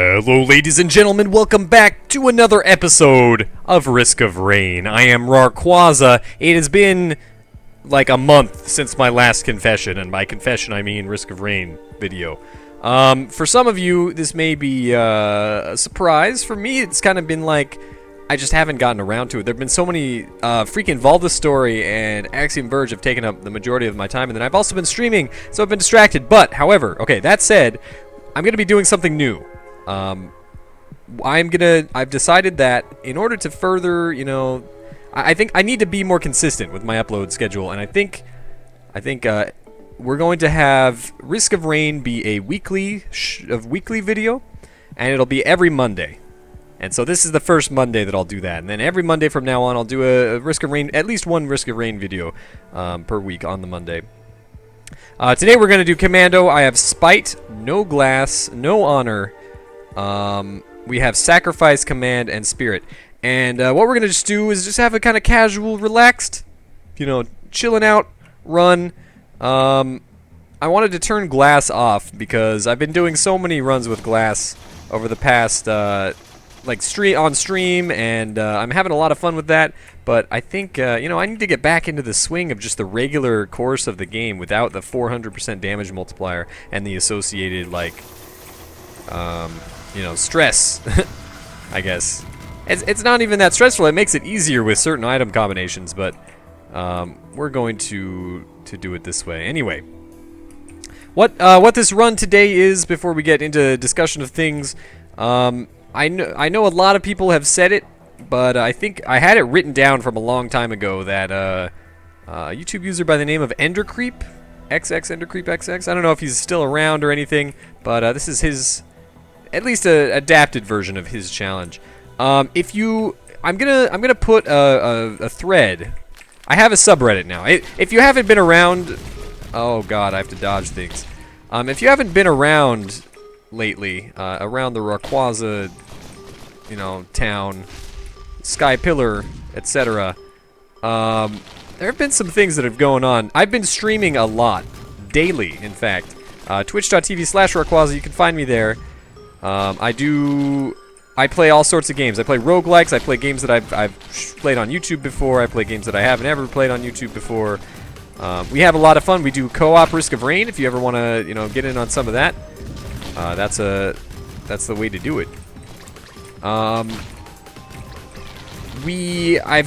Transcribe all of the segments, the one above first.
Hello ladies and gentlemen, welcome back to another episode of Risk of Rain. I am Rawrquaza. It has been like a month since my last confession, and by confession I mean Risk of Rain video. For some of you this may be a surprise. For me it's kind of been like I just haven't gotten around to it. There have been so many freaking Valda Story and Axiom Verge have taken up the majority of my time, and then I've also been streaming, so I've been distracted. But, however, okay, that said, I'm going to be doing something new. I've decided that in order to further, I think I need to be more consistent with my upload schedule, and I think we're going to have Risk of Rain be a weekly video, and it'll be every Monday. And so this is the first Monday that I'll do that, and then every Monday from now on I'll do a Risk of Rain, at least one Risk of Rain video per week on the Monday. Today we're going to do Commando. I have Spite, no Glass, no Honor. We have Sacrifice, Command, and Spirit. And what we're going to just do is just have a kind of casual, relaxed, chilling out run. I wanted to turn Glass off because I've been doing so many runs with Glass over the past, on stream, and I'm having a lot of fun with that. But I think, I need to get back into the swing of just the regular course of the game without the 400% damage multiplier and the associated, stress, I guess. It's not even that stressful. It makes it easier with certain item combinations, but we're going to do it this way. Anyway, what this run today is, before we get into discussion of things, I know a lot of people have said it, but I think I had it written down from a long time ago that a YouTube user by the name of Endercreep, Endercreep XX, I don't know if he's still around or anything, but this is his, at least a adapted version of his challenge. I'm gonna put a thread. I have a subreddit now. If you haven't been around, oh god, I have to dodge things. If you haven't been around lately, around the Rawrquaza, town, Sky Pillar, etc. There have been some things that have gone on. I've been streaming a lot, daily, in fact. Twitch.tv/Rawrquaza, you can find me there. I play all sorts of games. I play roguelikes, I play games that I've played on YouTube before, I play games that I haven't ever played on YouTube before. We have a lot of fun. We do co-op Risk of Rain, if you ever want to, get in on some of that. That's the way to do it. I've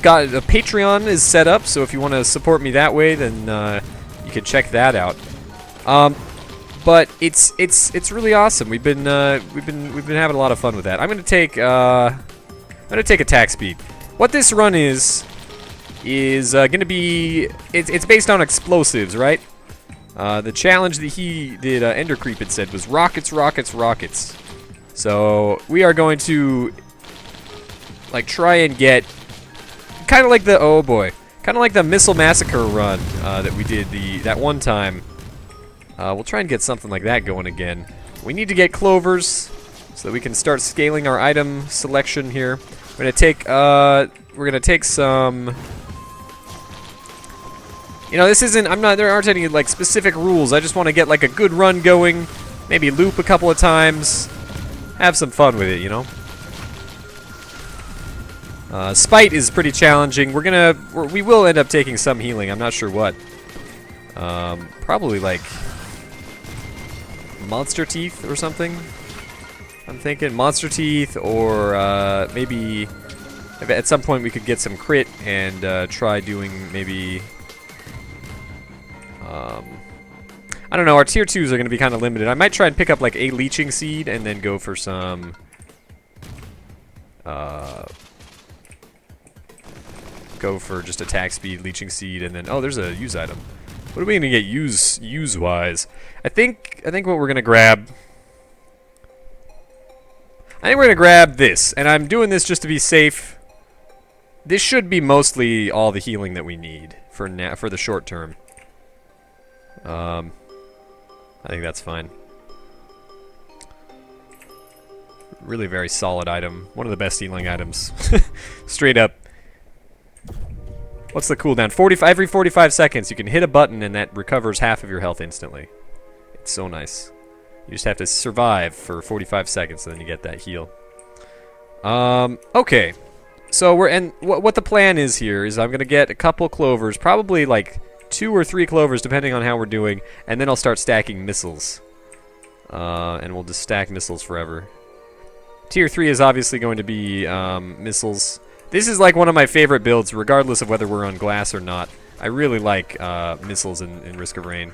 got a Patreon is set up, so if you want to support me that way, then you can check that out. But it's really awesome. We've been having a lot of fun with that. I'm gonna take attack speed. What this run is gonna be, it's based on explosives, right? The challenge that he did, Endercreep had said, was rockets, rockets, rockets. So we are going to try and get kind of like the Missile Massacre run that we did that one time. We'll try and get something like that going again. We need to get clovers so that we can start scaling our item selection here. We're gonna take some. This isn't. There aren't any specific rules. I just want to get a good run going. Maybe loop a couple of times. Have some fun with it, Spite is pretty challenging. We will end up taking some healing. I'm not sure what. Probably Monster Teeth or something. I'm thinking Monster Teeth, or maybe at some point we could get some crit and try doing maybe. I don't know, our tier 2s are going to be kind of limited. I might try and pick up a leeching seed and then go for some go for just attack speed, leeching seed, and then there's a use item. What are we going to get use wise? I think what we're going to grab, this, and I'm doing this just to be safe. This should be mostly all the healing that we need for the short term. I think that's fine. Really very solid item. One of the best healing items. Straight up. What's the cooldown? Every 45 seconds you can hit a button and that recovers half of your health instantly. It's so nice. You just have to survive for 45 seconds, and then you get that heal. Okay. So what the plan is here is I'm gonna get a couple clovers, probably like 2 or 3 clovers, depending on how we're doing, and then I'll start stacking missiles. And we'll just stack missiles forever. Tier 3 is obviously going to be missiles. This is like one of my favorite builds, regardless of whether we're on glass or not. I really like missiles in Risk of Rain.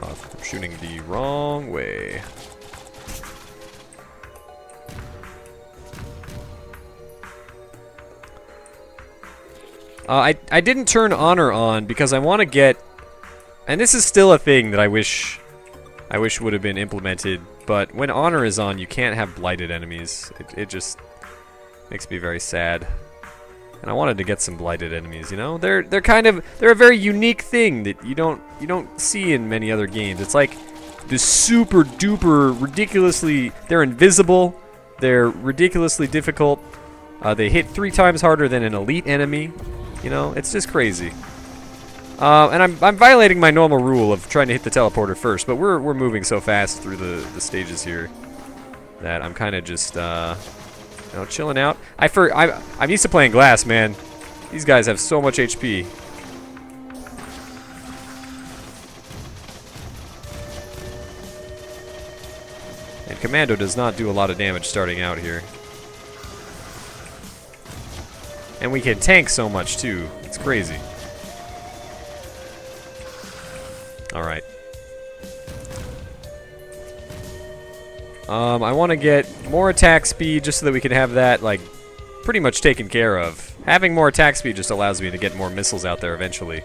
Oh, I'm shooting the wrong way. I didn't turn honor on because I want to get, and this is still a thing that I wish would have been implemented. But when honor is on, you can't have blighted enemies. It just makes me very sad. And I wanted to get some blighted enemies, you know? They're a very unique thing that you don't see in many other games. It's like this super duper ridiculously, they're invisible, they're ridiculously difficult. They hit 3 times harder than an elite enemy. You know, it's just crazy. And I'm violating my normal rule of trying to hit the teleporter first, but we're moving so fast through the stages here that I'm kind of just you know, chilling out. I'm used to playing glass, man. These guys have so much HP. And Commando does not do a lot of damage starting out here. And we can tank so much too. It's crazy. Alright. I want to get more attack speed just so that we can have that, like, pretty much taken care of. Having more attack speed just allows me to get more missiles out there eventually.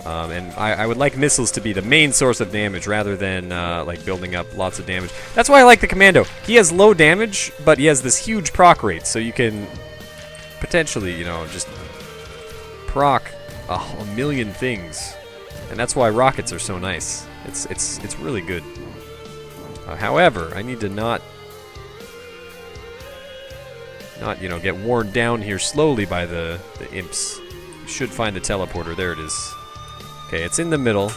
And I would like missiles to be the main source of damage rather than, like, building up lots of damage. That's why I like the Commando. He has low damage, but he has this huge proc rate, so you can potentially, you know, just proc a million things. And that's why rockets are so nice. It's really good. However, I need to not you know, get worn down here slowly by the imps. You should find the teleporter. There it is. Okay, it's in the middle.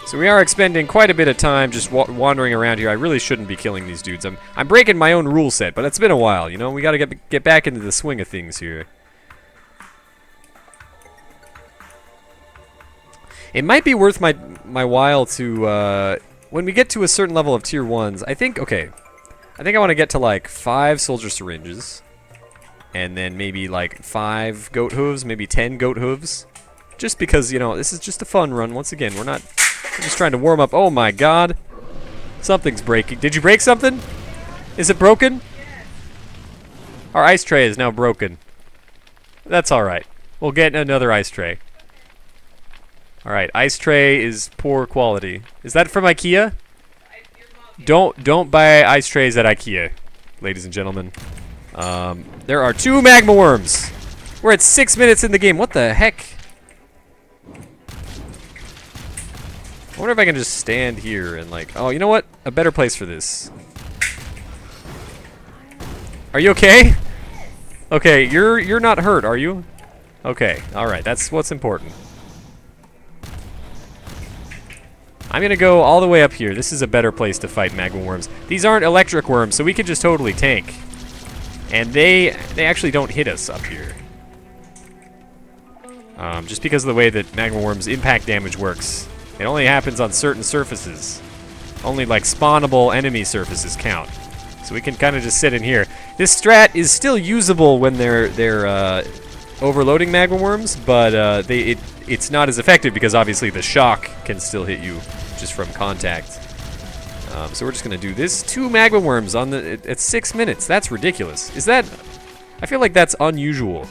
So we are expending quite a bit of time just wandering around here. I really shouldn't be killing these dudes. I'm breaking my own rule set, but it's been a while. You know, we got to get back into the swing of things here. It might be worth my while to, when we get to a certain level of tier 1s, I think I want to get to like 5 soldier syringes, and then maybe like 5 goat hooves, maybe 10 goat hooves, just because, you know, this is just a fun run. Once again, we're just trying to warm up. Oh my god, something's breaking. Did you break something? Is it broken? Our ice tray is now broken. That's alright. We'll get another ice tray. Alright, ice tray is poor quality. Is that from IKEA? Don't buy ice trays at IKEA, ladies and gentlemen. There are 2 magma worms. We're at 6 minutes in the game. What the heck? I wonder if I can just stand here and like, oh, you know what? A better place for this. Are you okay? Okay, you're not hurt, are you? Okay, alright, that's what's important. I'm gonna go all the way up here. This is a better place to fight magma worms. These aren't electric worms, so we can just totally tank. And they actually don't hit us up here. Just because of the way that magma worms impact damage works. It only happens on certain surfaces. Only like spawnable enemy surfaces count. So we can kind of just sit in here. This strat is still usable when they're overloading magma worms, but it's not as effective because obviously the shock can still hit you just from contact. So we're just gonna do this. 2 magma worms on at 6 minutes. That's ridiculous. Is that? I feel like that's unusual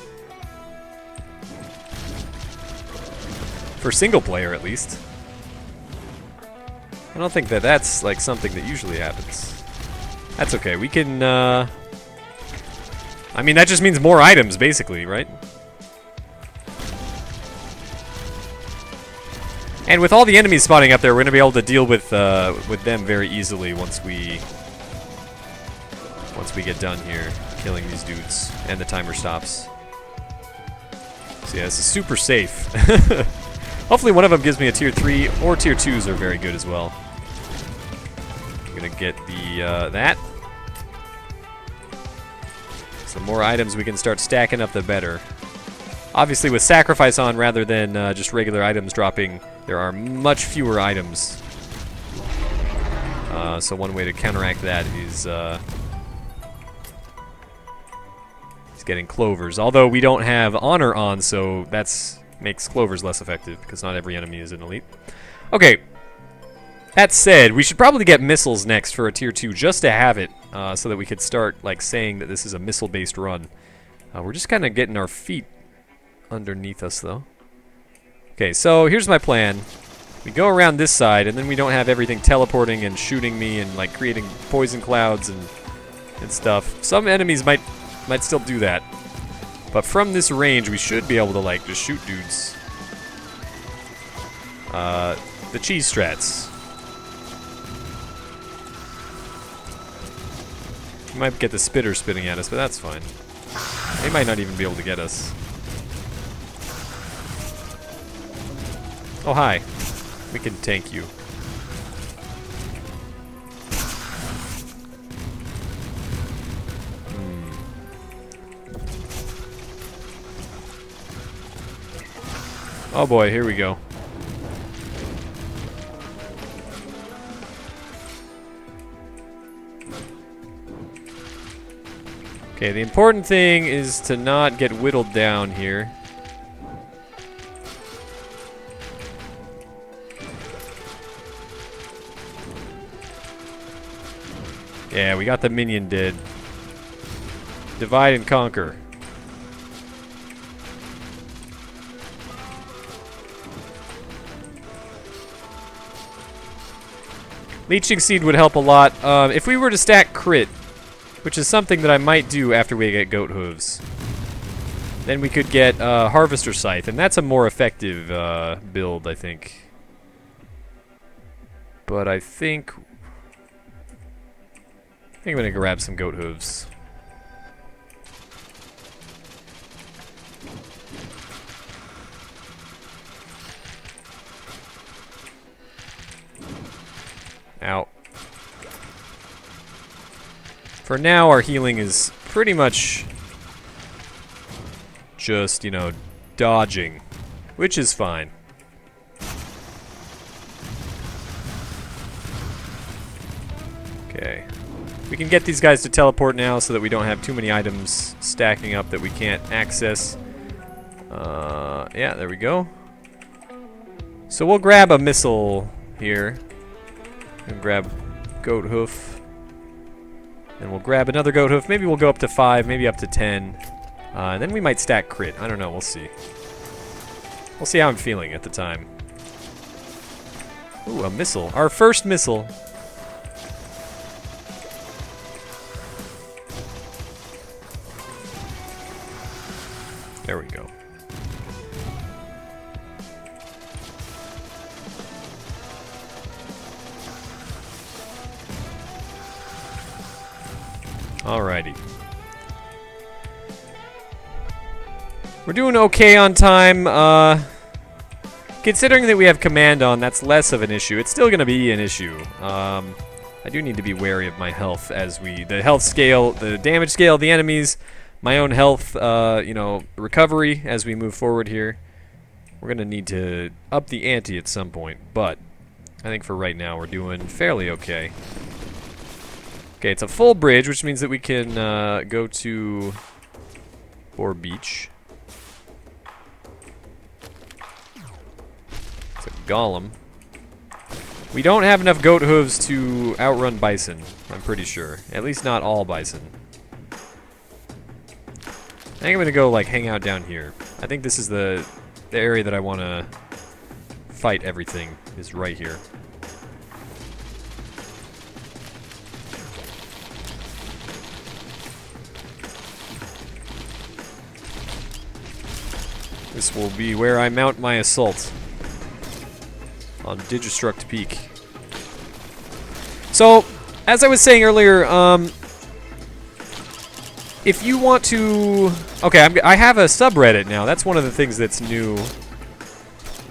for single player, at least. I don't think that's like something that usually happens. That's okay. We can. I mean, that just means more items, basically, right? And with all the enemies spawning up there, we're gonna be able to deal with them very easily once we get done here killing these dudes and the timer stops. So yeah, this is super safe. Hopefully one of them gives me a tier 3, or tier 2s are very good as well. I'm gonna get the, that. The more items we can start stacking up, the better. Obviously, with sacrifice on rather than just regular items dropping, there are much fewer items. So one way to counteract that is getting clovers. Although we don't have honor on, so that's makes clovers less effective because not every enemy is an elite. Okay. That said, we should probably get missiles next for a tier 2 just to have it, so that we could start like saying that this is a missile-based run. We're just kind of getting our feet underneath us, though. Okay, so here's my plan. We go around this side, and then we don't have everything teleporting and shooting me and like creating poison clouds and stuff. Some enemies might still do that, but from this range, we should be able to like just shoot dudes. The cheese strats. We might get the spitter spitting at us, but that's fine. They might not even be able to get us. Oh, hi. We can tank you. Oh boy, here we go. Okay, the important thing is to not get whittled down here. Yeah, we got the minion dead. Divide and conquer. Leeching Seed would help a lot. If we were to stack Crit, which is something that I might do after we get Goat Hooves, then we could get Harvester Scythe, and that's a more effective build, I think. But I think I'm gonna grab some Goat Hooves. Ow. For now, our healing is pretty much just, you know, dodging, which is fine. Okay. We can get these guys to teleport now so that we don't have too many items stacking up that we can't access. Yeah, there we go. So we'll grab a missile here. And grab Goat Hoof. And we'll grab another Goat Hoof. Maybe we'll go up to 5, maybe up to 10. And then we might stack Crit. I don't know, we'll see. We'll see how I'm feeling at the time. Ooh, a missile. Our first missile. There we go. Alrighty. We're doing okay on time. Considering that we have command on, that's less of an issue. It's still going to be an issue. I do need to be wary of my health as the health scale, the damage scale of the enemies, my own health, you know, recovery as we move forward here. We're going to need to up the ante at some point, but I think for right now we're doing fairly okay. Okay, it's a full bridge, which means that we can go to Boar Beach. It's a golem. We don't have enough goat hooves to outrun bison, I'm pretty sure. At least not all bison. I think I'm gonna go like hang out down here. I think this is the area that I want to fight everything is right here. This will be where I mount my assault on Digistruct Peak. So, as I was saying earlier, if you want to... Okay, I have a subreddit now. That's one of the things that's new.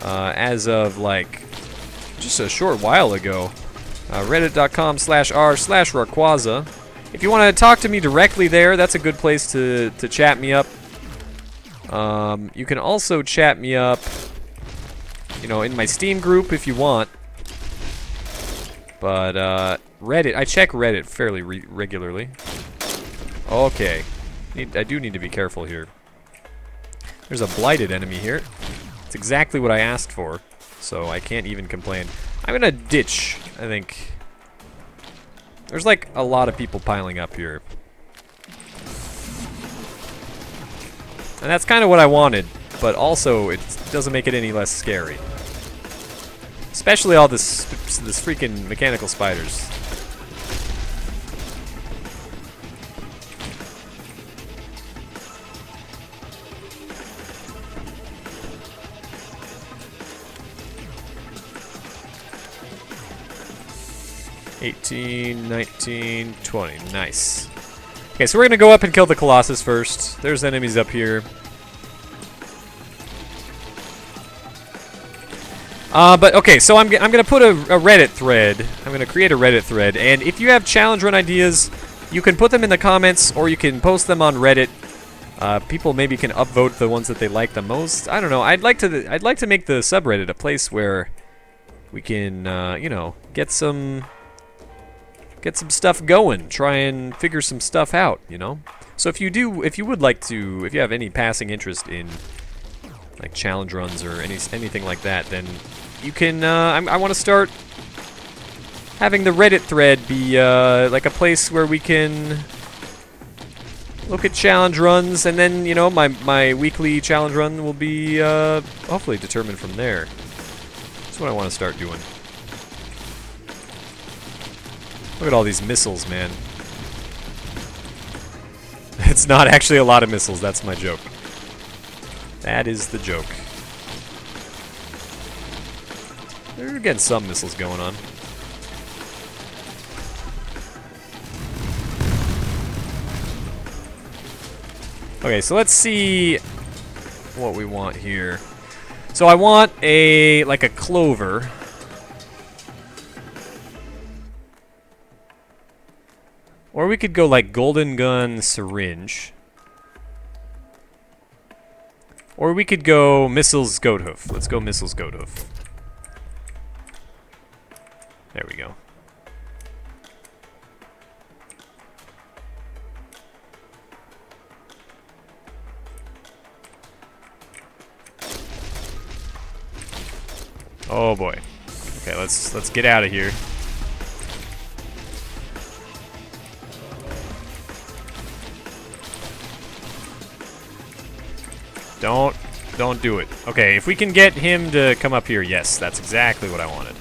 as of like just a short while ago. Reddit.com/r/Rawrquaza. If you want to talk to me directly there, that's a good place to chat me up. You can also chat me up, you know, in my Steam group if you want. But Reddit, I check Reddit fairly regularly. Okay, I do need to be careful here. There's a blighted enemy here. It's exactly what I asked for, so I can't even complain. I'm gonna ditch, I think. There's like a lot of people piling up here. And that's kind of what I wanted, but also it doesn't make it any less scary. Especially all this freaking mechanical spiders. $18, $19, $20. Nice. Okay, so we're gonna go up and kill the Colossus first. There's enemies up here. But okay, so I'm gonna put a Reddit thread. I'm gonna create a Reddit thread, and if you have challenge run ideas, you can put them in the comments, or you can post them on Reddit. People maybe can upvote the ones that they like the most. I don't know. I'd like to make the subreddit a place where we can, you know, get some stuff going. Try and figure some stuff out. You know. So if you have any passing interest in like challenge runs or anything like that, then you can. I want to start having the Reddit thread be like a place where we can look at challenge runs, and then, you know, my weekly challenge run will be hopefully determined from there. That's what I want to start doing. Look at all these missiles, man. It's not actually a lot of missiles. That's my joke. That is the joke. We're getting some missiles going on. Okay, so let's see what we want here. So I want like a clover. Or we could go like golden gun syringe. Or we could go missiles goat hoof. Let's go missiles goat hoof. There we go. Oh boy. Okay, let's get out of here. Don't do it. Okay, if we can get him to come up here, yes, that's exactly what I wanted.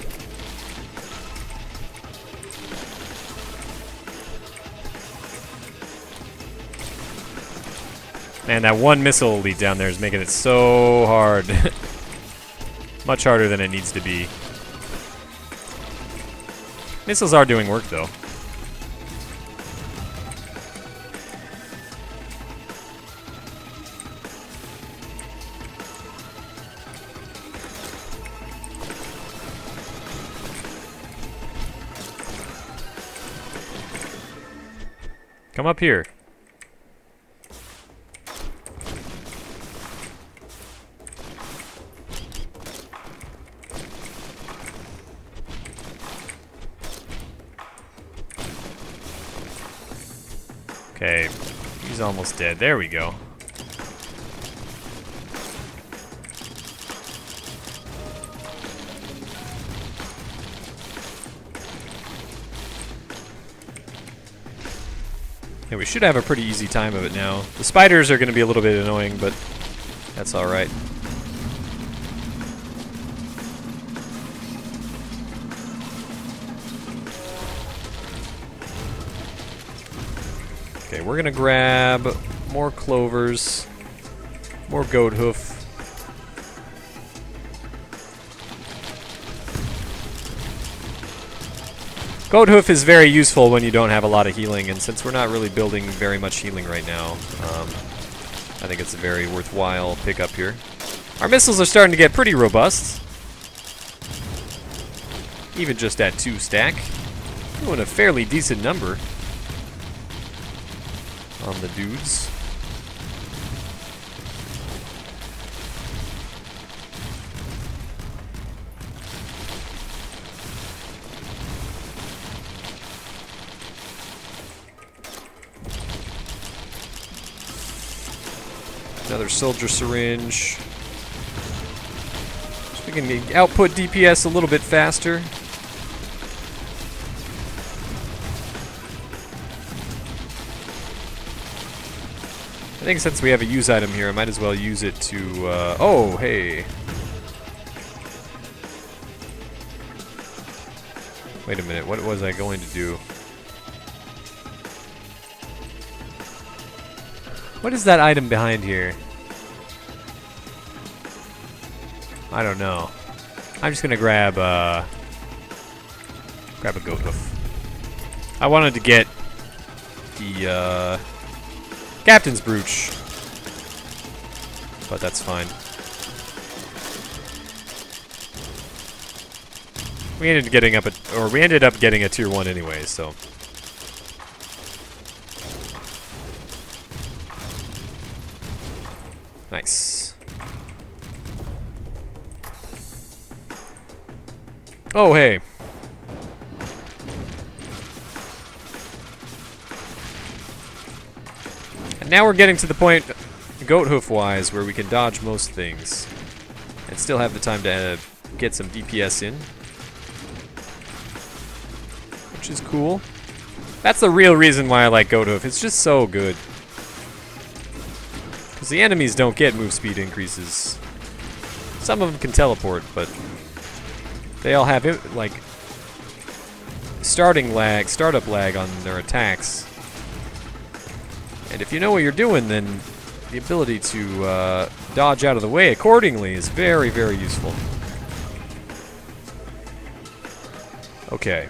Man, that one missile lead down there is making it so hard. Much harder than it needs to be. Missiles are doing work, though. Come up here. Okay, he's almost dead. There we go. Yeah, we should have a pretty easy time of it now. The spiders are going to be a little bit annoying, but that's alright. Okay, we're going to grab more clovers, more goat hoof. Goat hoof is very useful when you don't have a lot of healing, and since we're not really building very much healing right now, I think it's a very worthwhile pickup here. Our missiles are starting to get pretty robust. Even just at 2 stack. Doing a fairly decent number on the dudes. Another soldier syringe. So we can output DPS a little bit faster. I think since we have a use item here, I might as well use it to, oh, hey. Wait a minute, what was I going to do? What is that item behind here? I don't know. I'm just gonna grab a goat hoof. I wanted to get the captain's brooch, but that's fine. We ended up getting a tier 1 anyway, so. Nice. Oh, hey. And now we're getting to the point, goat hoof wise, where we can dodge most things and still have the time to get some DPS in, which is cool. That's the real reason why I like goat hoof. It's just so good. Because the enemies don't get move speed increases. Some of them can teleport, but they all have like startup lag on their attacks. And if you know what you're doing, then the ability to dodge out of the way accordingly is very, very useful. Okay.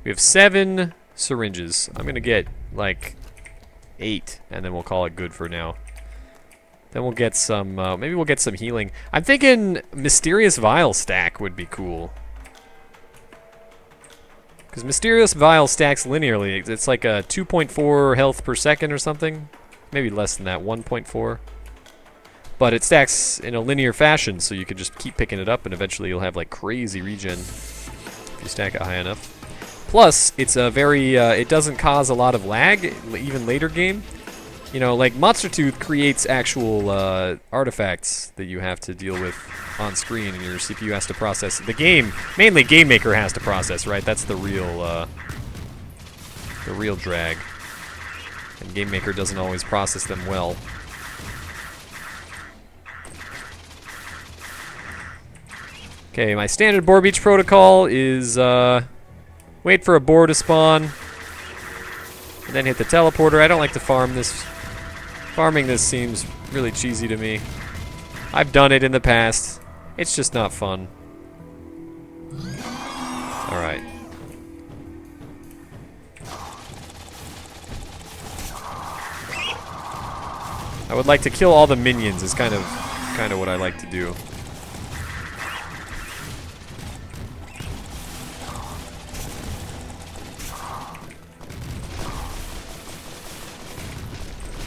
We have 7 syringes. I'm gonna get like 8, and then we'll call it good for now. Then we'll get some, maybe we'll get some healing. I'm thinking Mysterious Vial stack would be cool. Because Mysterious Vial stacks linearly. It's like a 2.4 health per second or something. Maybe less than that, 1.4. But it stacks in a linear fashion, so you can just keep picking it up, and eventually you'll have like crazy regen if you stack it high enough. Plus, it's a very, it doesn't cause a lot of lag, even later game. You know, like Monster Tooth creates actual artifacts that you have to deal with on screen, and your CPU has to process. The game, mainly Game Maker has to process, right? That's the real drag. And Game Maker doesn't always process them well. Okay, my standard boar beach protocol is wait for a boar to spawn, and then hit the teleporter. I don't like to farm this. Farming this seems really cheesy to me. I've done it in the past. It's just not fun. Alright. I would like to kill all the minions is kind of what I like to do.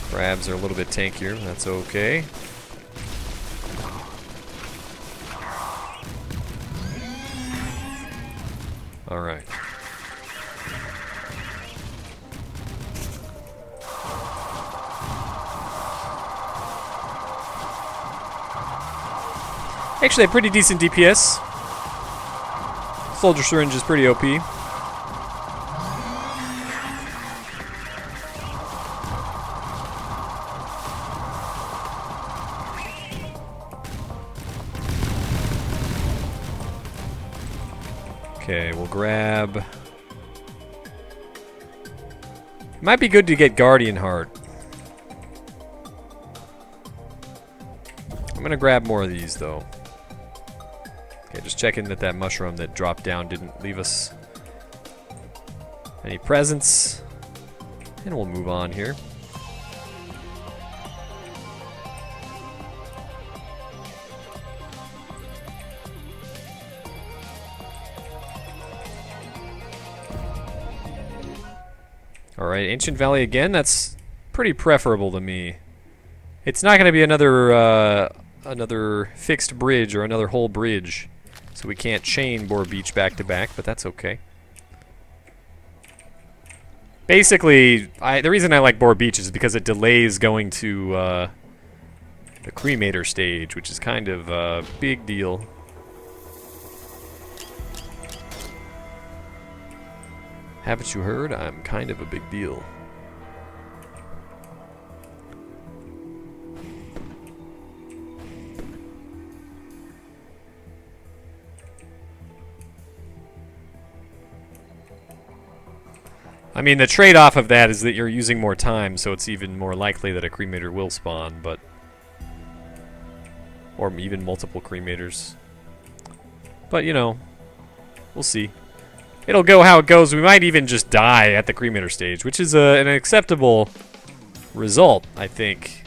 Crabs are a little bit tankier, that's okay. Alright. Actually, a pretty decent DPS. Soldier Syringe is pretty OP. Okay, we'll grab... Might be good to get Guardian Heart. I'm gonna grab more of these, though. Okay, just checking that that mushroom that dropped down didn't leave us any presents. And we'll move on here. Alright, Ancient Valley again. That's pretty preferable to me. It's not going to be another another fixed bridge or another whole bridge. So we can't chain Boar Beach back to back, but that's okay. Basically, the reason I like Boar Beach is because it delays going to the cremator stage, which is kind of a big deal. Haven't you heard? I'm kind of a big deal. I mean, the trade-off of that is that you're using more time, so it's even more likely that a cremator will spawn, but... Or even multiple cremators. But, you know, we'll see. It'll go how it goes. We might even just die at the cremator stage, which is an acceptable result, I think.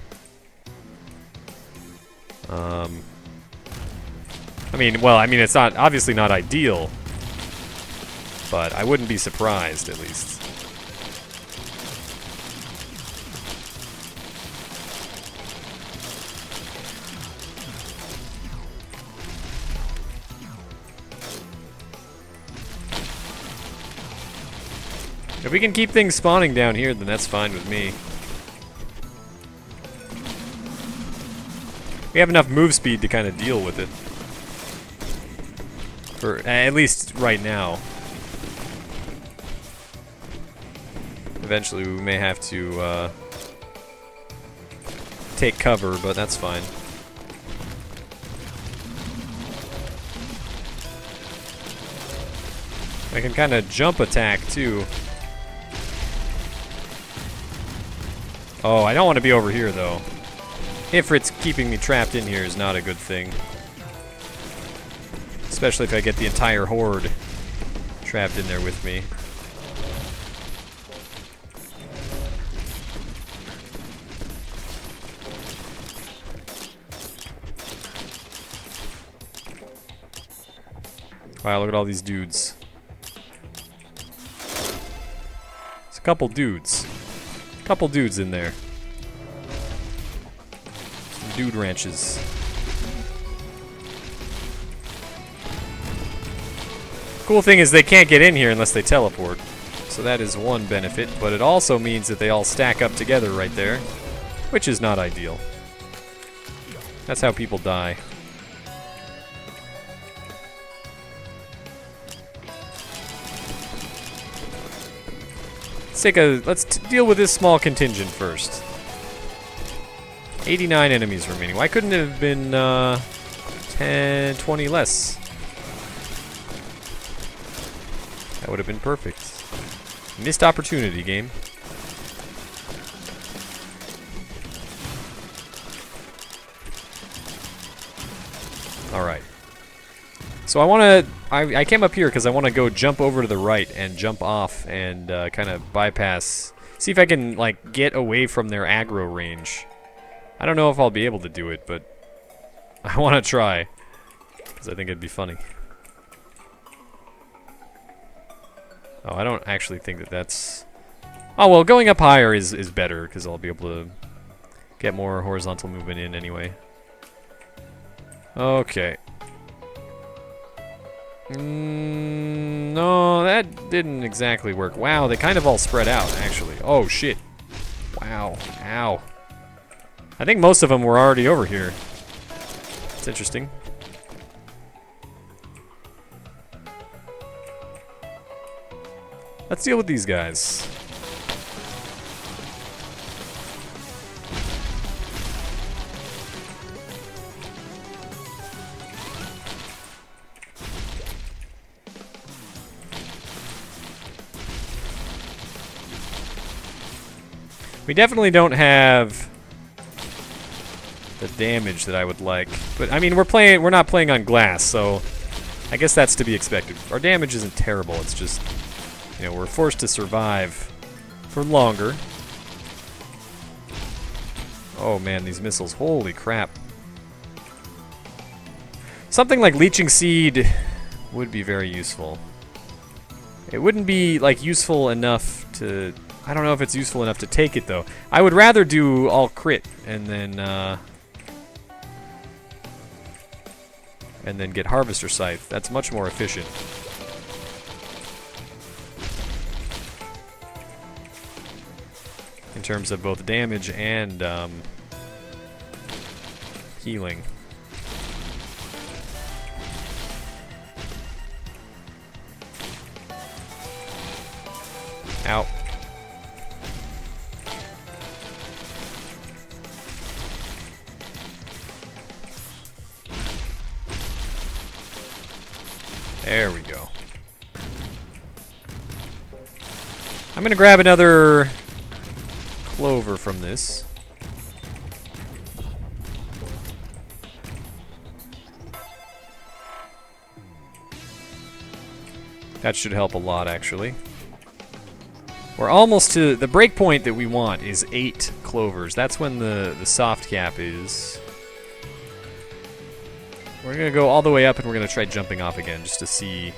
I mean, well, I mean, it's not obviously not ideal, but I wouldn't be surprised, at least. If we can keep things spawning down here, then that's fine with me. We have enough move speed to kind of deal with it. For at least right now. Eventually we may have to take cover, but that's fine. I can kind of jump attack too. Oh, I don't want to be over here, though. Ifrit's keeping me trapped in here is not a good thing. Especially if I get the entire horde trapped in there with me. Wow, look at all these dudes. It's a couple dudes. Couple dudes in there. Some dude ranches. Cool thing is they can't get in here unless they teleport. So that is one benefit, but it also means that they all stack up together right there, which is not ideal. That's how people die. Let's deal with this small contingent first. 89 enemies remaining. Why couldn't it have been 10, 20 less? That would have been perfect. Missed opportunity, game. Alright. So I came up here because I want to go jump over to the right and jump off and kind of bypass. See if I can, like, get away from their aggro range. I don't know if I'll be able to do it, but I want to try. Because I think it'd be funny. Oh, I don't actually think that that's... Oh, well, going up higher is better because I'll be able to get more horizontal movement in anyway. Okay. No, that didn't exactly work. Wow, they kind of all spread out, actually. Oh, shit. Wow. Ow. I think most of them were already over here. It's interesting. Let's deal with these guys. We definitely don't have the damage that I would like. But I mean, we're not playing on glass, so I guess that's to be expected. Our damage isn't terrible. It's just, you know, we're forced to survive for longer. Oh man, these missiles, holy crap. Something like Leeching Seed would be very useful. It wouldn't be like useful enough to... I don't know if it's useful enough to take it, though. I would rather do all crit and then get Harvester Scythe. That's much more efficient. In terms of both damage and healing. Ow. There we go. I'm gonna grab another clover from this. That should help a lot, actually. We're almost to the breakpoint that we want is 8 clovers. That's when the soft cap is. We're gonna go all the way up and we're gonna try jumping off again just to see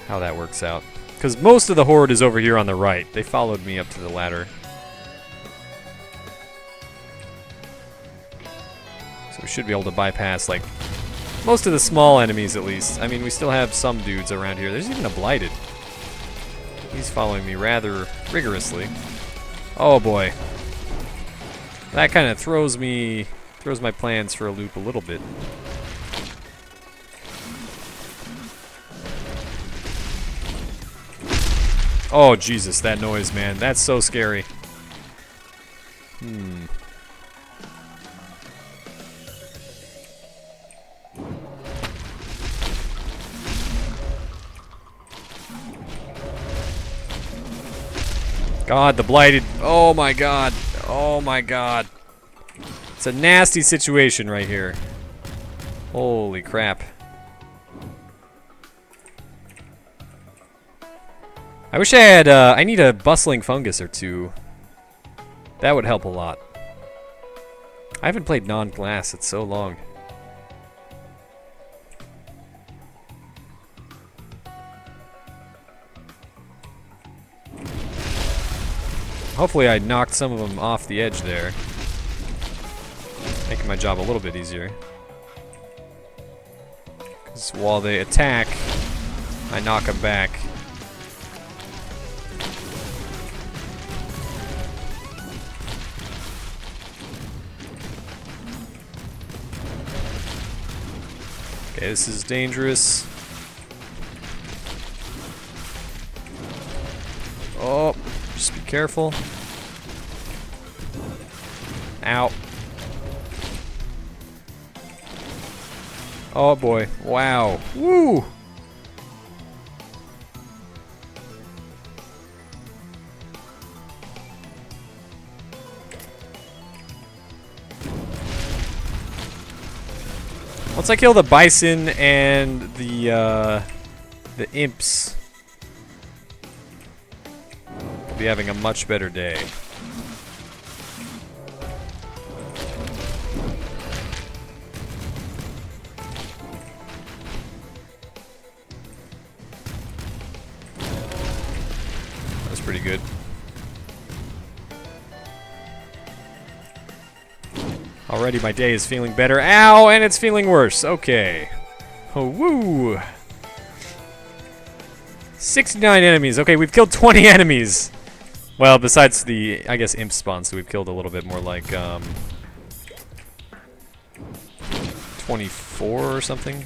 how that works out. Because most of the horde is over here on the right. They followed me up to the ladder. So we should be able to bypass, like, most of the small enemies at least. I mean, we still have some dudes around here. There's even a blighted. He's following me rather rigorously. Oh boy. That kind of throws my plans for a loop a little bit. Oh Jesus, that noise, man. That's so scary. God, the blighted. Oh my god. Oh my god. It's a nasty situation right here. Holy crap. I wish I had, I need a bustling fungus or two. That would help a lot. I haven't played non-glass in so long. Hopefully I knocked some of them off the edge there. Making my job a little bit easier. Because while they attack, I knock them back. Okay, this is dangerous. Oh, just be careful. Ow. Oh boy. Wow. Woo! Once I kill the bison and the imps, I'll be having a much better day. That's pretty good. Already my day is feeling better. Ow, and it's feeling worse. Okay. Oh, woo. 69 enemies. Okay, we've killed 20 enemies. Well, besides the, I guess, imp spawn, so we've killed a little bit more like, 24 or something,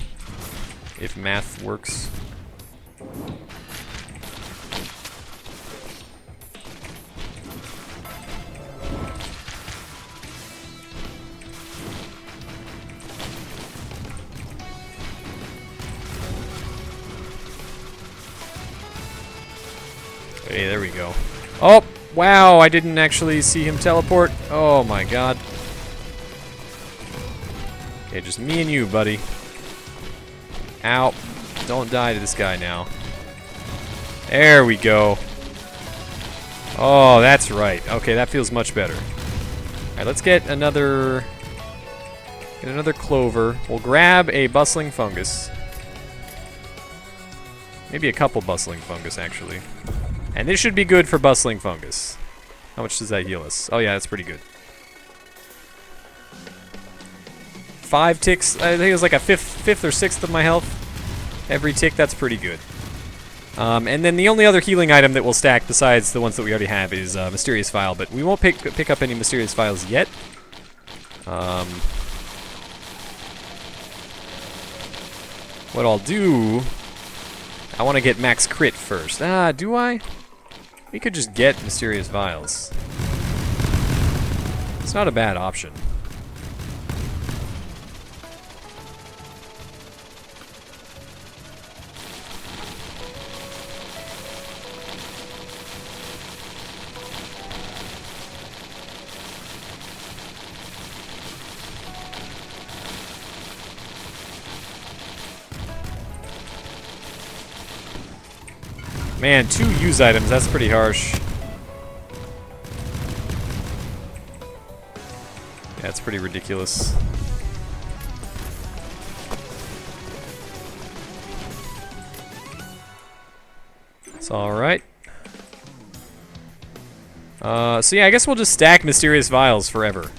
if math works. Hey, there we go. Oh, wow, I didn't actually see him teleport. Oh my god. Okay, just me and you, buddy. Ow. Don't die to this guy now. There we go. Oh, that's right. Okay, that feels much better. Alright, let's get another clover. We'll grab a bustling fungus. Maybe a couple bustling fungus, actually. And this should be good for bustling fungus. How much does that heal us? Oh yeah, that's pretty good. 5 ticks, I think it was like a fifth or sixth of my health. Every tick, that's pretty good. And then the only other healing item that we'll stack besides the ones that we already have is Mysterious Vial, but we won't pick up any Mysterious Vials yet. What I'll do, I want to get max crit first. Do I? We could just get Mysterious Vials. It's not a bad option. Man, 2 use items, that's pretty harsh. Yeah, it's pretty ridiculous. It's alright. So yeah, I guess we'll just stack Mysterious Vials forever.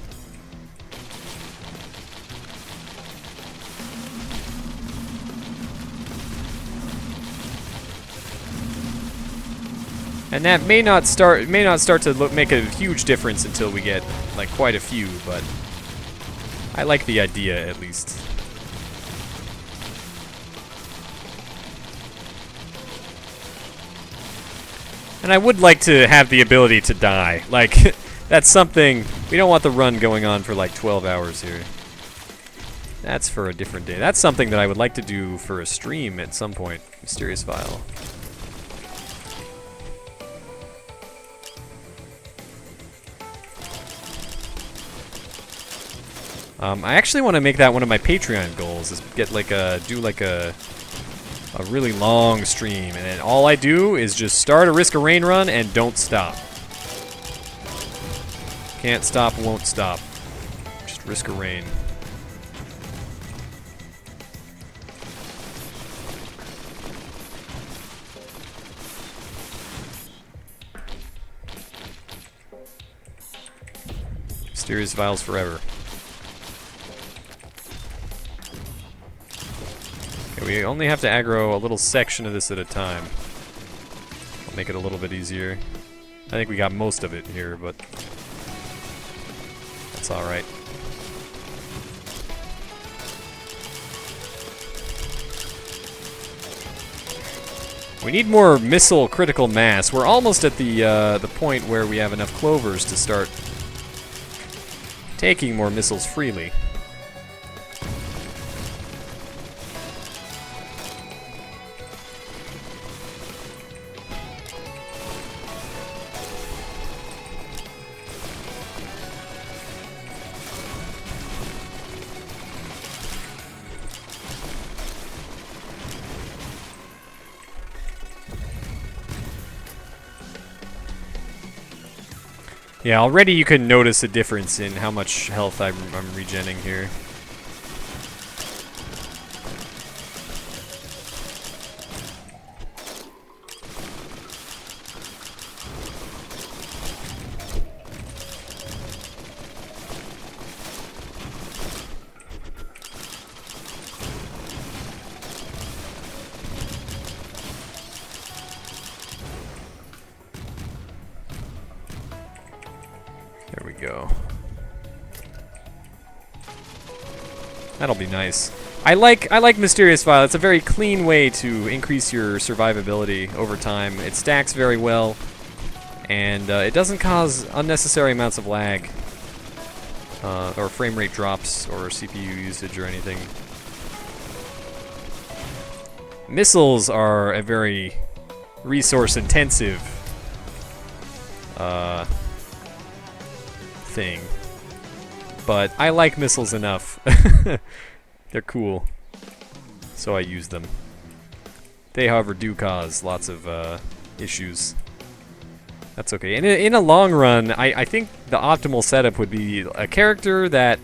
And that may not start to make a huge difference until we get like quite a few, but I like the idea at least. And I would like to have the ability to die. Like, that's something, we don't want the run going on for like 12 hours here. That's for a different day. That's something that I would like to do for a stream at some point. Mysterious Vial. I actually want to make that one of my Patreon goals, is get like do like a really long stream, and then all I do is just start a Risk of Rain run and don't stop. Can't stop, won't stop. Just Risk of Rain. Mysterious Vials forever. We only have to aggro a little section of this at a time. I'll make it a little bit easier. I think we got most of it here, but that's alright. We need more missile critical mass. We're almost at the point where we have enough clovers to start taking more missiles freely. Yeah, already you can notice a difference in how much health I'm regenning here. There we go. That'll be nice. I like Mysterious Vial. It's a very clean way to increase your survivability over time. It stacks very well, and it doesn't cause unnecessary amounts of lag, or frame rate drops, or CPU usage, or anything. Missiles are a very resource-intensive thing, but I like missiles enough. They're cool, so I use them. They, however, do cause lots of issues. That's okay. In a long run, I think the optimal setup would be a character that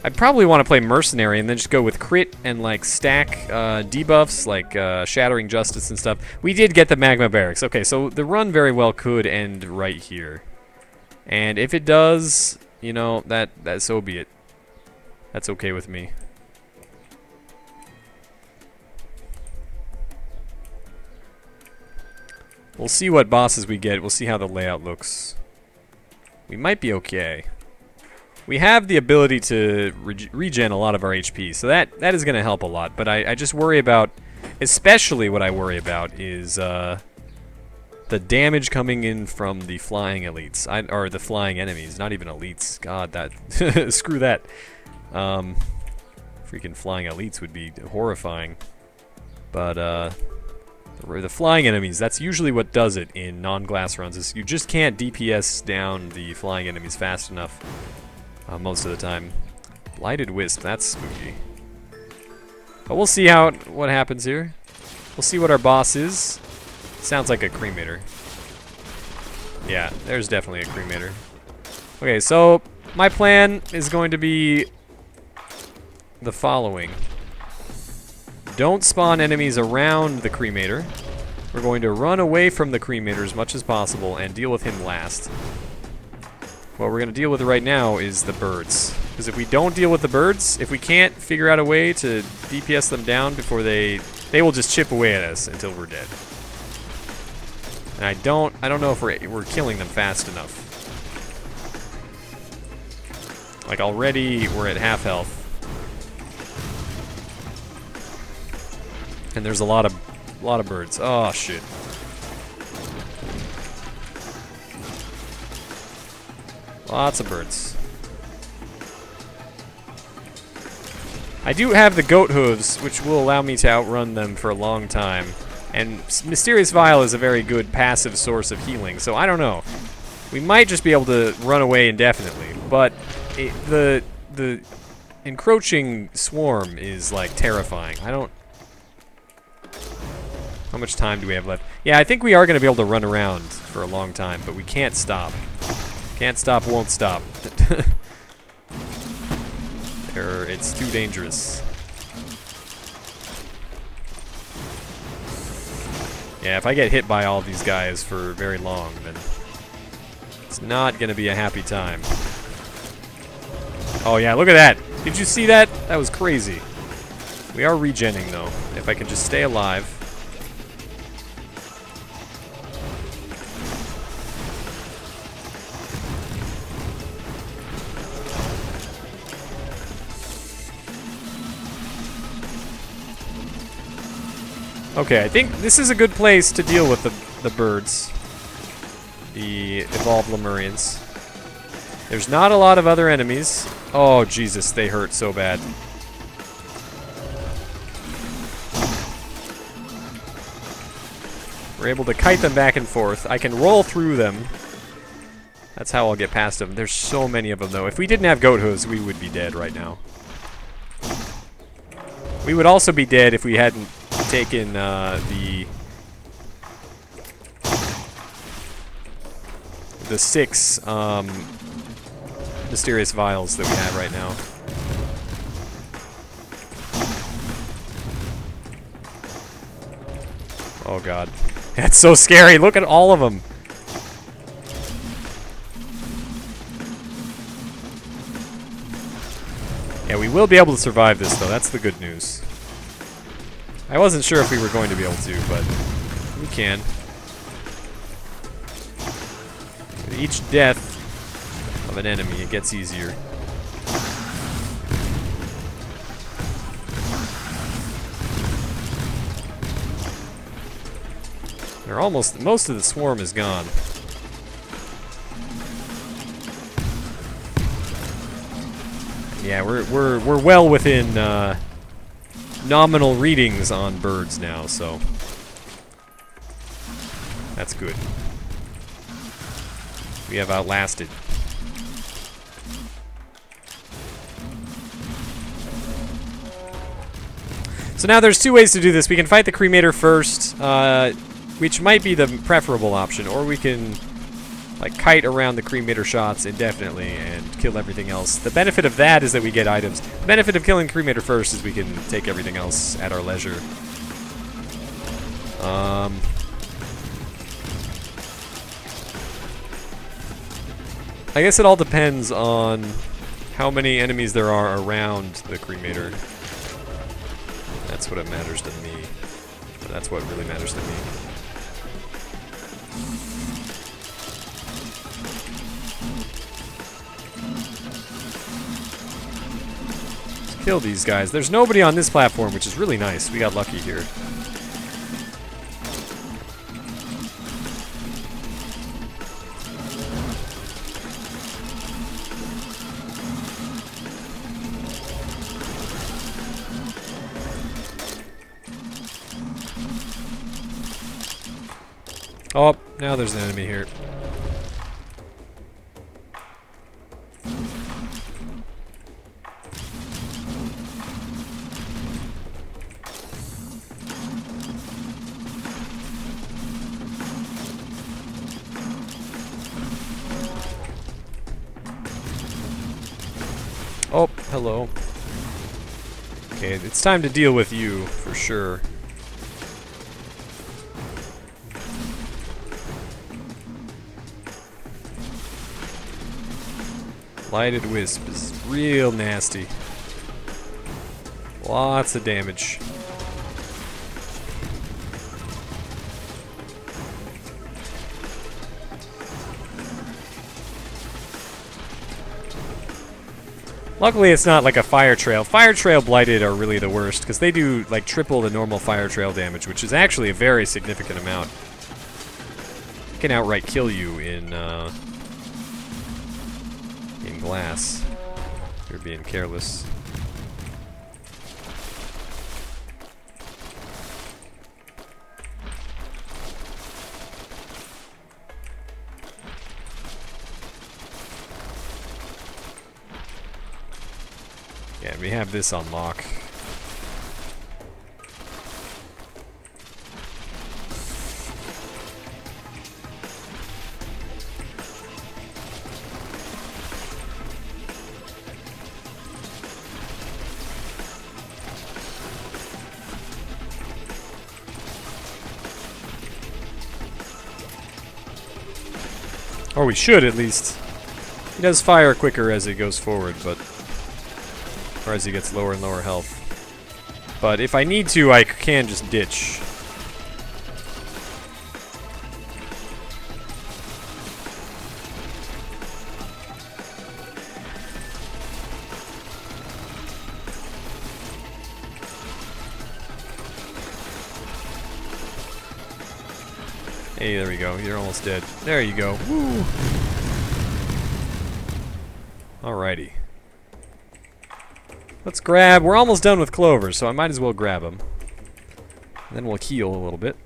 I'd probably want to play Mercenary and then just go with crit and like stack debuffs like Shattering Justice and stuff. We did get the Magma Barracks. Okay, so the run very well could end right here. And if it does, you know, that so be it. That's okay with me. We'll see what bosses we get. We'll see how the layout looks. We might be okay. We have the ability to regen a lot of our HP, so that is going to help a lot. But I just worry about, especially what I worry about is the damage coming in from the flying elites, or the flying enemies, not even elites. God, that screw that. Freaking flying elites would be horrifying. But the flying enemies, that's usually what does it in non-glass runs. Is you just can't DPS down the flying enemies fast enough. Most of the time. Blighted Wisp, that's spooky. But we'll see what happens here. We'll see what our boss is. Sounds like a cremator. Yeah, there's definitely a cremator. Okay, so my plan is going to be the following. Don't spawn enemies around the cremator. We're going to run away from the cremator as much as possible and deal with him last. What we're going to deal with right now is the birds. Because if we don't deal with the birds, if we can't figure out a way to DPS them down before they will just chip away at us until we're dead. And I don't know if we're killing them fast enough. Like already we're at half health. And there's a lot of birds. Oh shit. Lots of birds. I do have the goat hooves, which will allow me to outrun them for a long time. And Mysterious Vial is a very good passive source of healing, so I don't know. We might just be able to run away indefinitely, but the encroaching swarm is like terrifying. I don't... How much time do we have left? Yeah, I think we are going to be able to run around for a long time, but we can't stop. Can't stop, won't stop. It's too dangerous. Yeah, if I get hit by all these guys for very long, then it's not going to be a happy time. Oh yeah, look at that! Did you see that? That was crazy. We are regenning though. If I can just stay alive. Okay, I think this is a good place to deal with the birds. The evolved Lemurians. There's not a lot of other enemies. Oh, Jesus, they hurt so bad. We're able to kite them back and forth. I can roll through them. That's how I'll get past them. There's so many of them, though. If we didn't have goat hooves, we would be dead right now. We would also be dead if we hadn't taken the 6 mysterious vials that we have right now. Oh god. That's so scary. Look at all of them. Yeah, we will be able to survive this though. That's the good news. I wasn't sure if we were going to be able to, but we can. With each death of an enemy, it gets easier. They're almost, most of the swarm is gone. Yeah, we're well within nominal readings on birds now, so that's good. We have outlasted. So now there's two ways to do this. We can fight the cremator first, which might be the preferable option, or we can like kite around the cremator shots indefinitely and kill everything else. The benefit of that is that we get items. The benefit of killing cremator first is we can take everything else at our leisure. I guess it all depends on how many enemies there are around the cremator. That's what it matters to me. That's what really matters to me. Let's kill these guys. There's nobody on this platform, which is really nice. We got lucky here. Oh, now there's an enemy here. Oh, hello. Okay, it's time to deal with you, for sure. Lighted Wisp is real nasty. Lots of damage. Luckily it's not like a fire trail. Fire trail blighted are really the worst because they do like triple the normal fire trail damage, which is actually a very significant amount. It can outright kill you in glass. You're being careless. Yeah, we have this on lock. Or we should, at least. He does fire quicker as he goes forward, but... or as he gets lower and lower health. But if I need to, I can just ditch. Hey, there we go. You're almost dead. There you go. Woo! Alrighty. Let's grab... we're almost done with Clover, so I might as well grab him. And then we'll heal a little bit.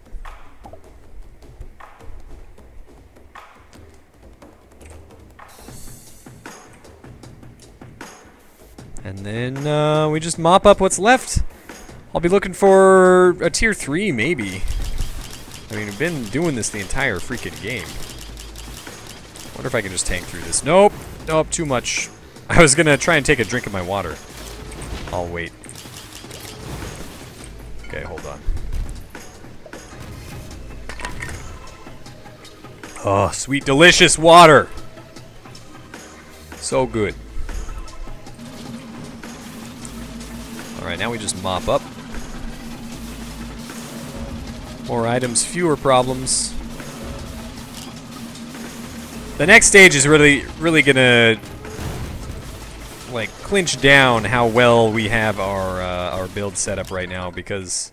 And then we just mop up what's left. I'll be looking for a tier 3, maybe. I mean, I've been doing this the entire freaking game. Wonder if I can just tank through this. Nope. Nope, too much. I was gonna try and take a drink of my water. I'll wait. Okay, hold on. Oh, sweet, delicious water! So good. Alright, now we just mop up. More items, fewer problems. The next stage is really gonna like clinch down how well we have our build set up right now, because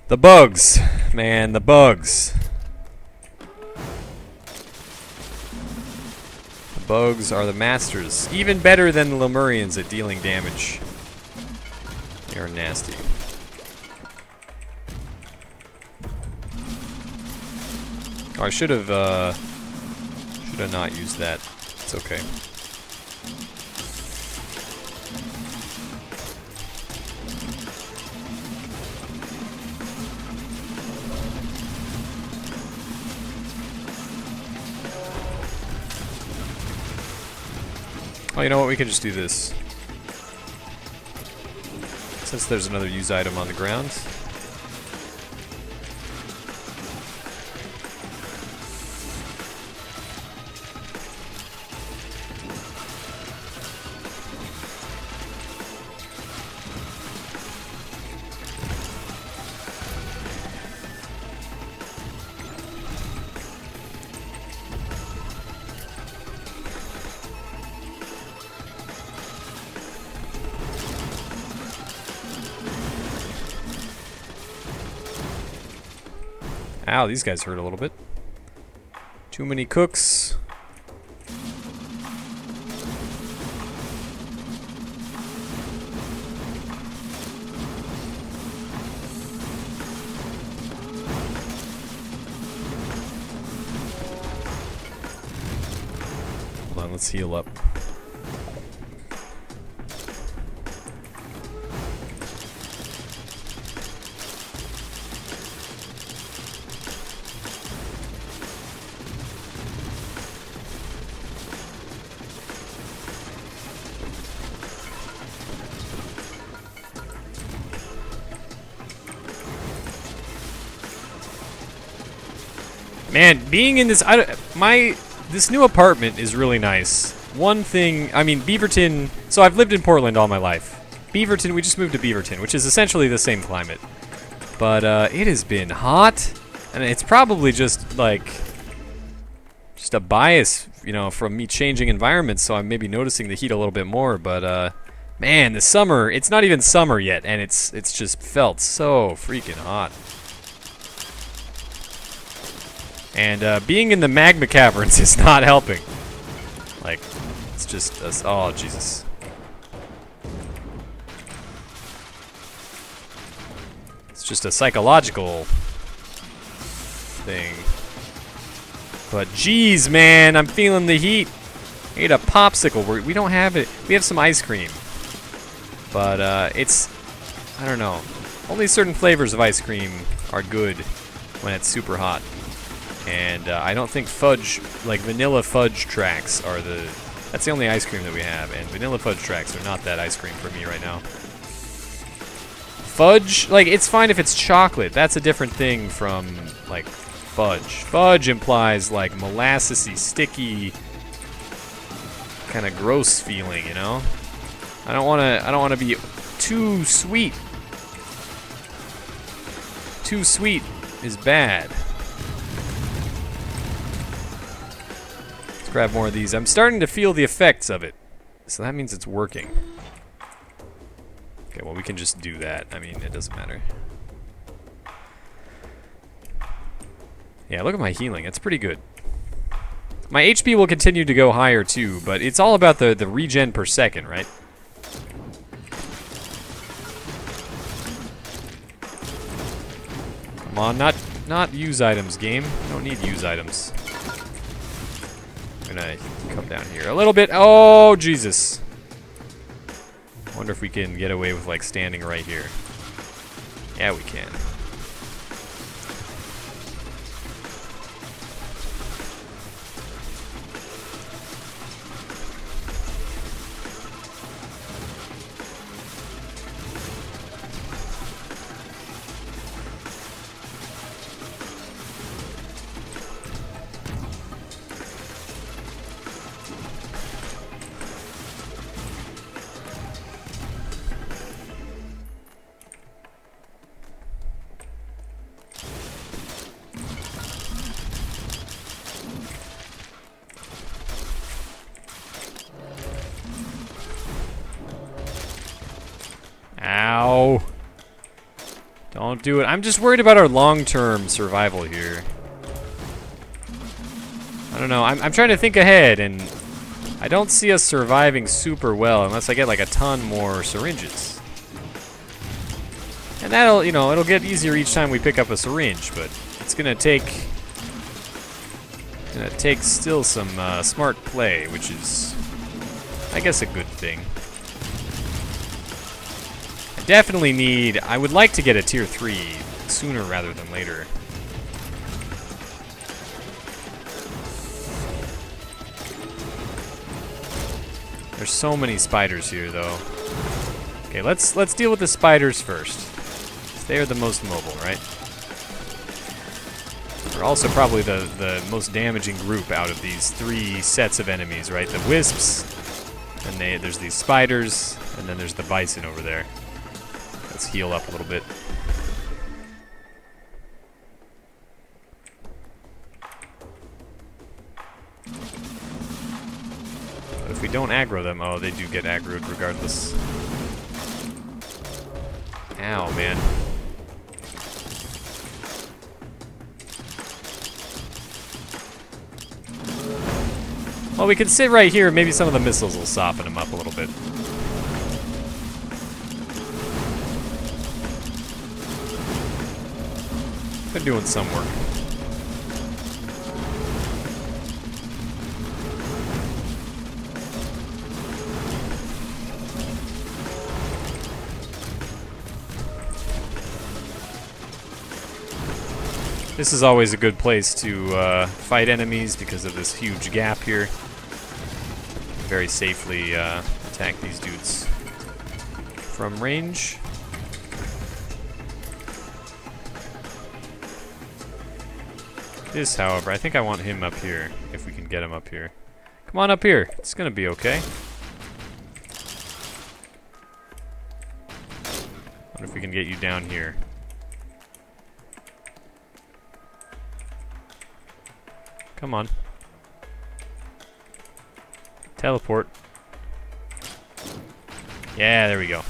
the bugs, man, the bugs. The bugs are the masters, even better than the Lemurians at dealing damage. They are nasty. Oh, I should have not used that. It's okay. Oh, you know what? We can just do this. Since there's another used item on the ground. Ow, these guys hurt a little bit. Too many cooks. Hold on, let's heal up. Man, being in this, this new apartment is really nice. One thing, I mean, Beaverton, so I've lived in Portland all my life. Beaverton, we just moved to Beaverton, which is essentially the same climate. But it has been hot, and it's probably just like, just a bias, you know, from me changing environments, so I'm maybe noticing the heat a little bit more, but man, the summer, it's not even summer yet, and it's just felt so freaking hot. And being in the magma caverns is not helping. Like, it's just, oh, Jesus. It's just a psychological thing. But geez, man, I'm feeling the heat. I ate a popsicle. We don't have it. We have some ice cream. But it's, I don't know. Only certain flavors of ice cream are good when it's super hot. And I don't think fudge, like vanilla fudge tracks are that's the only ice cream that we have. And vanilla fudge tracks are not that ice cream for me right now. Fudge, like it's fine if it's chocolate. That's a different thing from like fudge. Fudge implies like molassesy, sticky, kind of gross feeling, you know? I don't want to be too sweet. Too sweet is bad. Grab more of these. I'm starting to feel the effects of it. So that means it's working. Okay, well we can just do that. I mean, it doesn't matter. Yeah, look at my healing. It's pretty good. My HP will continue to go higher too, but it's all about the regen per second, right? Come on, not use items, game. I don't need use items. I'm gonna come down here a little bit. Oh, Jesus. Wonder if we can get away with like standing right here. Yeah, we can. Ow. Don't do it. I'm just worried about our long-term survival here. I don't know. I'm trying to think ahead, and I don't see us surviving super well unless I get like a ton more syringes. And that'll, you know, it'll get easier each time we pick up a syringe, but it's gonna take still some smart play, which is, I guess, a good thing. Definitely need, I would like to get a tier 3 sooner rather than later. There's so many spiders here, though. Okay, let's deal with the spiders first. They are the most mobile, right? They're also probably the most damaging group out of these 3 sets of enemies, right? The wisps, and there's these spiders, and then there's the bison over there. Let's heal up a little bit. But if we don't aggro them, oh, they do get aggroed regardless. Ow, man. Well, we can sit right here. Maybe some of the missiles will soften them up a little bit. They're doing some work. This is always a good place to fight enemies because of this huge gap here. Very safely attack these dudes from range. This, however, I think I want him up here, if we can get him up here. Come on up here. It's gonna be okay. What if we can get you down here? Come on. Teleport. Yeah, there we go.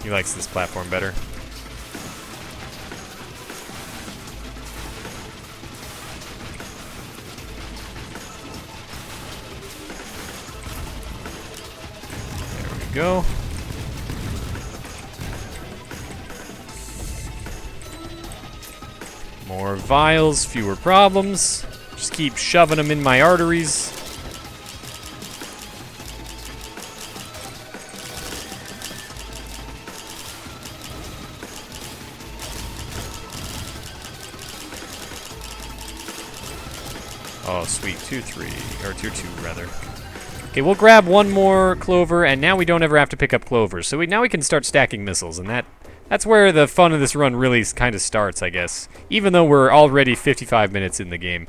He likes this platform better. Go. More vials, fewer problems. Just keep shoving them in my arteries. Oh, sweet. Tier 3, or Tier 2, rather. Okay, we'll grab one more clover, and now we don't ever have to pick up clovers. So now we can start stacking missiles, and that's where the fun of this run really kind of starts, I guess. Even though we're already 55 minutes in the game.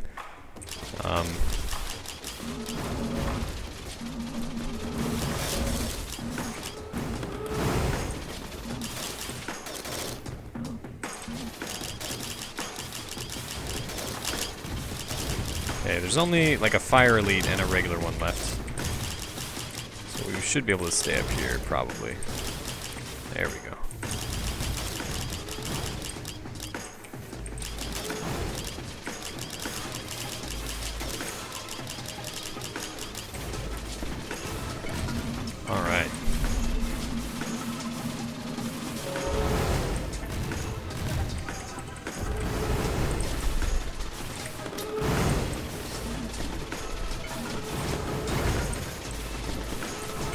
Okay, there's only like a fire elite and a regular one left. We should be able to stay up here, probably. There we go. All right.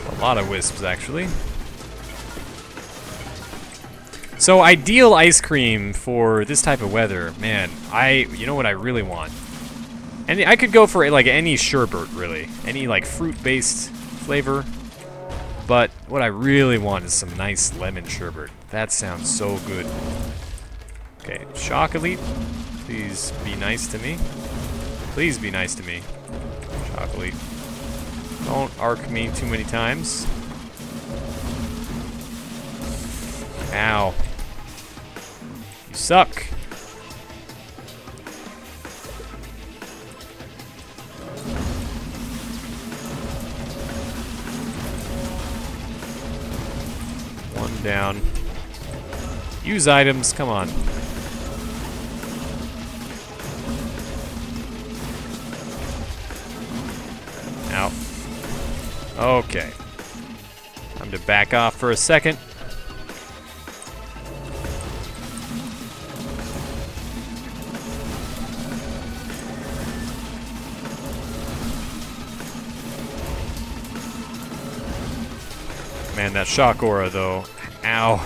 A lot of wisps, actually. So ideal ice cream for this type of weather, man. You know what I really want? And I could go for like any sherbet, really, any like fruit-based flavor. But what I really want is some nice lemon sherbet. That sounds so good. Okay, Shock Elite, please be nice to me. Please be nice to me, Shock Elite. Don't arc me too many times. Ow. You suck. One down. Use items, come on. Ow. Okay. Time to back off for a second. Man, that shock aura, though. Ow.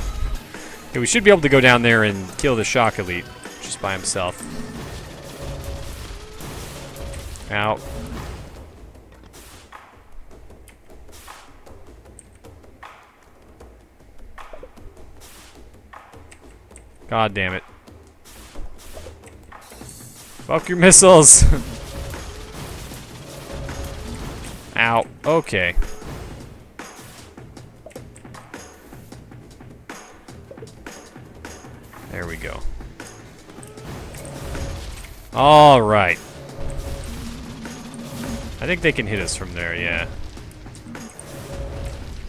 Okay, we should be able to go down there and kill the shock elite just by himself. Ow. God damn it. Fuck your missiles! Ow. Okay. There we go. Alright. I think they can hit us from there, yeah.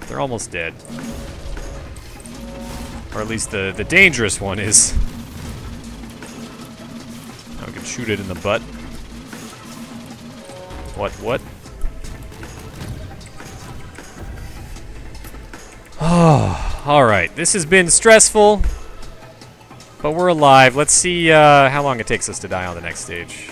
They're almost dead. Or at least the dangerous one is. Now we can shoot it in the butt. What? Oh, alright. This has been stressful, but we're alive. Let's see how long it takes us to die on the next stage.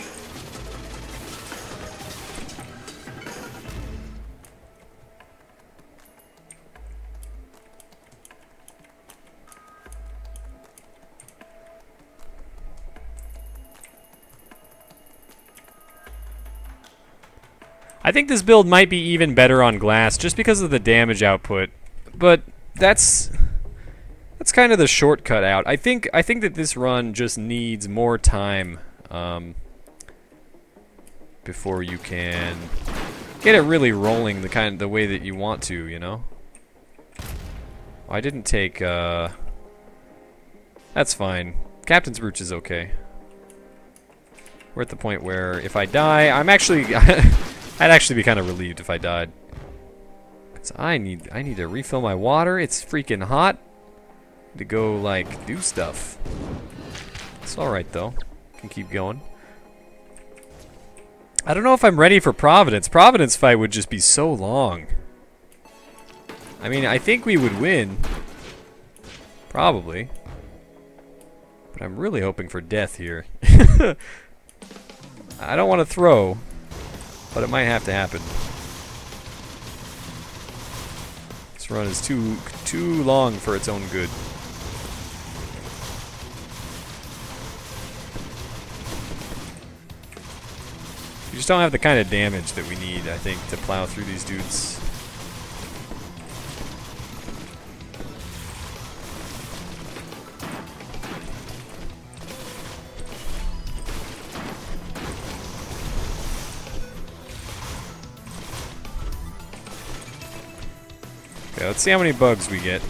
I think this build might be even better on glass just because of the damage output, but that's kind of the shortcut out. I think that this run just needs more time before you can get it really rolling the way that you want to, you know. I didn't take that's fine. Captain's Brooch is okay. We're at the point where if I die, I'm actually I'd actually be kind of relieved if I died. Cause I need to refill my water. It's freaking hot. To go like do stuff. It's all right though. Can keep going. I don't know if I'm ready for Providence. Providence fight would just be so long. I mean, I think we would win. Probably. But I'm really hoping for death here. I don't want to throw, but it might have to happen. This run is too long for its own good. We just don't have the kind of damage that we need, I think, to plow through these dudes. Okay, let's see how many bugs we get.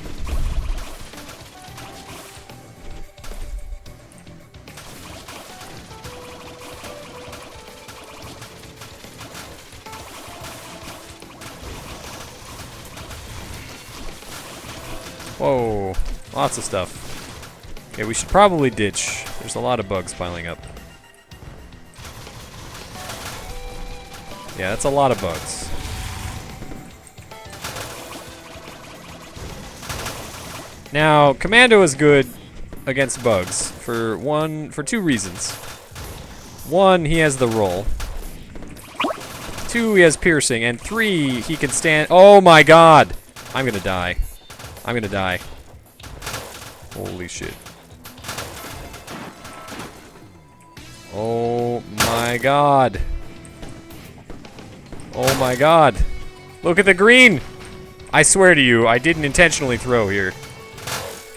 Whoa, lots of stuff. Okay, we should probably ditch. There's a lot of bugs piling up. Yeah, that's a lot of bugs. Now, Commando is good against bugs for two reasons. One, he has the roll. Two, he has piercing, and three, he can stand. Oh my god! I'm gonna die. I'm gonna die. Holy shit. Oh my god. Oh my god. Look at the green! I swear to you, I didn't intentionally throw here.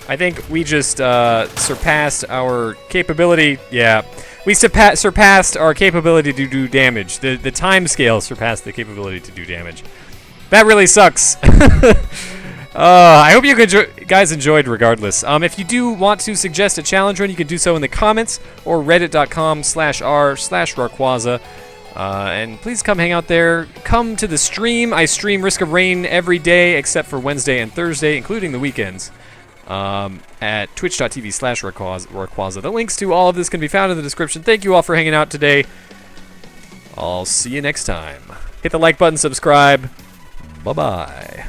I think we just surpassed our capability. Yeah, we surpassed our capability to do damage. The time scale surpassed the capability to do damage. That really sucks. I hope you guys enjoyed regardless. If you do want to suggest a challenge run, you can do so in the comments or reddit.com/r/Rawrquaza. And please come hang out there. Come to the stream. I stream Risk of Rain every day except for Wednesday and Thursday, including the weekends. At twitch.tv/Rawrquaza. The links to all of this can be found in the description. Thank you all for hanging out today. I'll see you next time. Hit the like button, subscribe. Bye-bye.